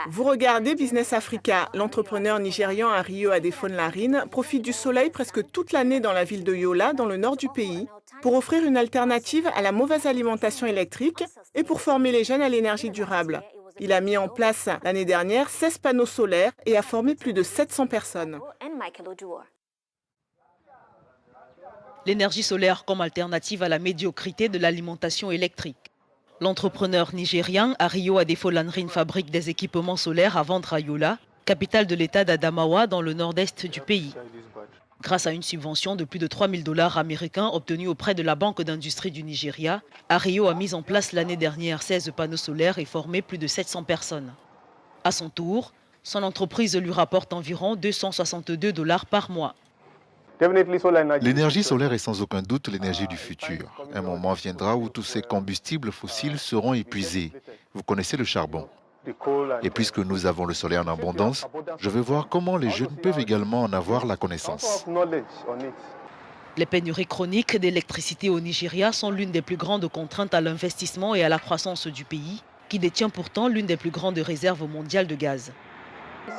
Vous regardez Business Africa. L'entrepreneur nigérian Ario Adefonlarine profite du soleil presque toute l'année dans la ville de Yola, dans le nord du pays, pour offrir une alternative à la mauvaise alimentation électrique et pour former les jeunes à l'énergie durable. Il a mis en place l'année dernière 16 panneaux solaires et a formé plus de 700 personnes. L'énergie solaire comme alternative à la médiocrité de l'alimentation électrique. L'entrepreneur nigérian Ario Adefonlarine fabrique des équipements solaires à vendre à Yola, capitale de l'État d'Adamawa dans le nord-est du pays. Grâce à une subvention de plus de 3 000 $ américains obtenue auprès de la Banque d'industrie du Nigeria, Ario a mis en place l'année dernière 16 panneaux solaires et formé plus de 700 personnes. À son tour, son entreprise lui rapporte environ 262 $ par mois. L'énergie solaire est sans aucun doute l'énergie du futur. Un moment viendra où tous ces combustibles fossiles seront épuisés. Vous connaissez le charbon. Et puisque nous avons le soleil en abondance, je veux voir comment les jeunes peuvent également en avoir la connaissance. Les pénuries chroniques d'électricité au Nigeria sont l'une des plus grandes contraintes à l'investissement et à la croissance du pays, qui détient pourtant l'une des plus grandes réserves mondiales de gaz.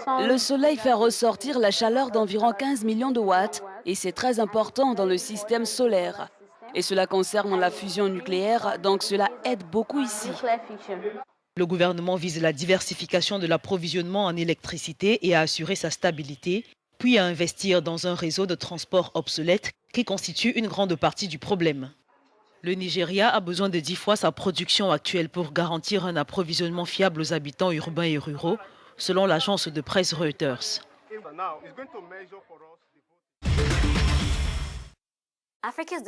Le soleil fait ressortir la chaleur d'environ 15 millions de watts et c'est très important dans le système solaire. Et cela concerne la fusion nucléaire, donc cela aide beaucoup ici. Le gouvernement vise la diversification de l'approvisionnement en électricité et à assurer sa stabilité, puis à investir dans un réseau de transport obsolète qui constitue une grande partie du problème. Le Nigeria a besoin de 10 fois sa production actuelle pour garantir un approvisionnement fiable aux habitants urbains et ruraux, selon l'agence de presse Reuters.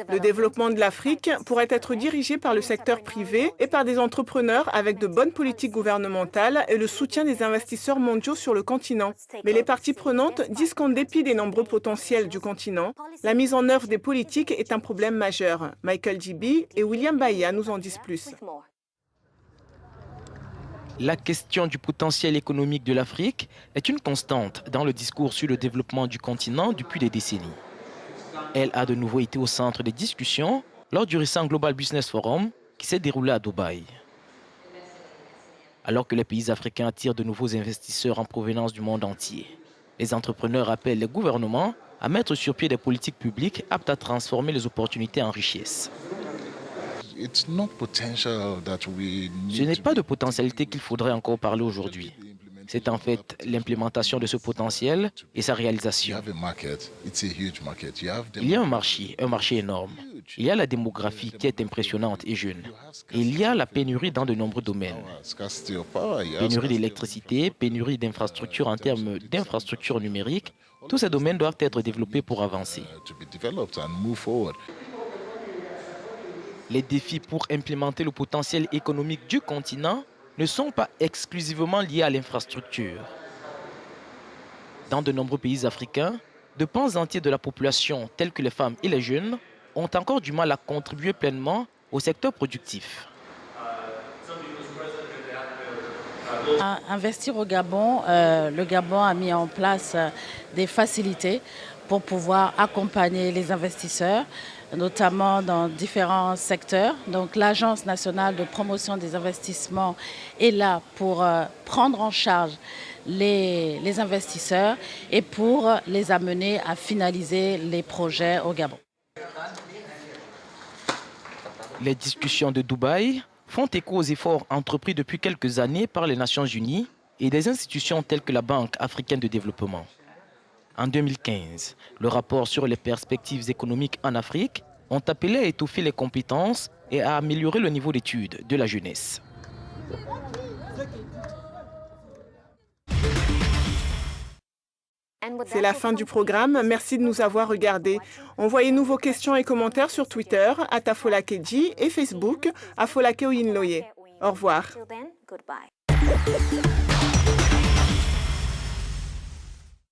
Le développement de l'Afrique pourrait être dirigé par le secteur privé et par des entrepreneurs avec de bonnes politiques gouvernementales et le soutien des investisseurs mondiaux sur le continent. Mais les parties prenantes disent qu'en dépit des nombreux potentiels du continent, la mise en œuvre des politiques est un problème majeur. Michael Djibi et William Bahia nous en disent plus. La question du potentiel économique de l'Afrique est une constante dans le discours sur le développement du continent depuis des décennies. Elle a de nouveau été au centre des discussions lors du récent Global Business Forum qui s'est déroulé à Dubaï. Alors que les pays africains attirent de nouveaux investisseurs en provenance du monde entier, les entrepreneurs appellent les gouvernements à mettre sur pied des politiques publiques aptes à transformer les opportunités en richesses. Ce n'est pas de potentialité qu'il faudrait encore parler aujourd'hui. C'est en fait l'implémentation de ce potentiel et sa réalisation. Il y a un marché énorme. Il y a la démographie qui est impressionnante et jeune. Et il y a la pénurie dans de nombreux domaines. Pénurie d'électricité, pénurie d'infrastructures en termes d'infrastructures numériques. Tous ces domaines doivent être développés pour avancer. Les défis pour implémenter le potentiel économique du continent ne sont pas exclusivement liés à l'infrastructure. Dans de nombreux pays africains, de pans entiers de la population, tels que les femmes et les jeunes, ont encore du mal à contribuer pleinement au secteur productif. Investir au Gabon, le Gabon a mis en place des facilités pour pouvoir accompagner les investisseurs, notamment dans différents secteurs. Donc l'Agence nationale de promotion des investissements est là pour prendre en charge les investisseurs et pour les amener à finaliser les projets au Gabon. Les discussions de Dubaï font écho aux efforts entrepris depuis quelques années par les Nations Unies et des institutions telles que la Banque africaine de développement. En 2015, le rapport sur les perspectives économiques en Afrique ont appelé à étoffer les compétences et à améliorer le niveau d'études de la jeunesse. C'est la fin du programme. Merci de nous avoir regardés. Envoyez-nous vos questions et commentaires sur Twitter, @afolakeji et Facebook, Afolake Oyinloye. Au revoir.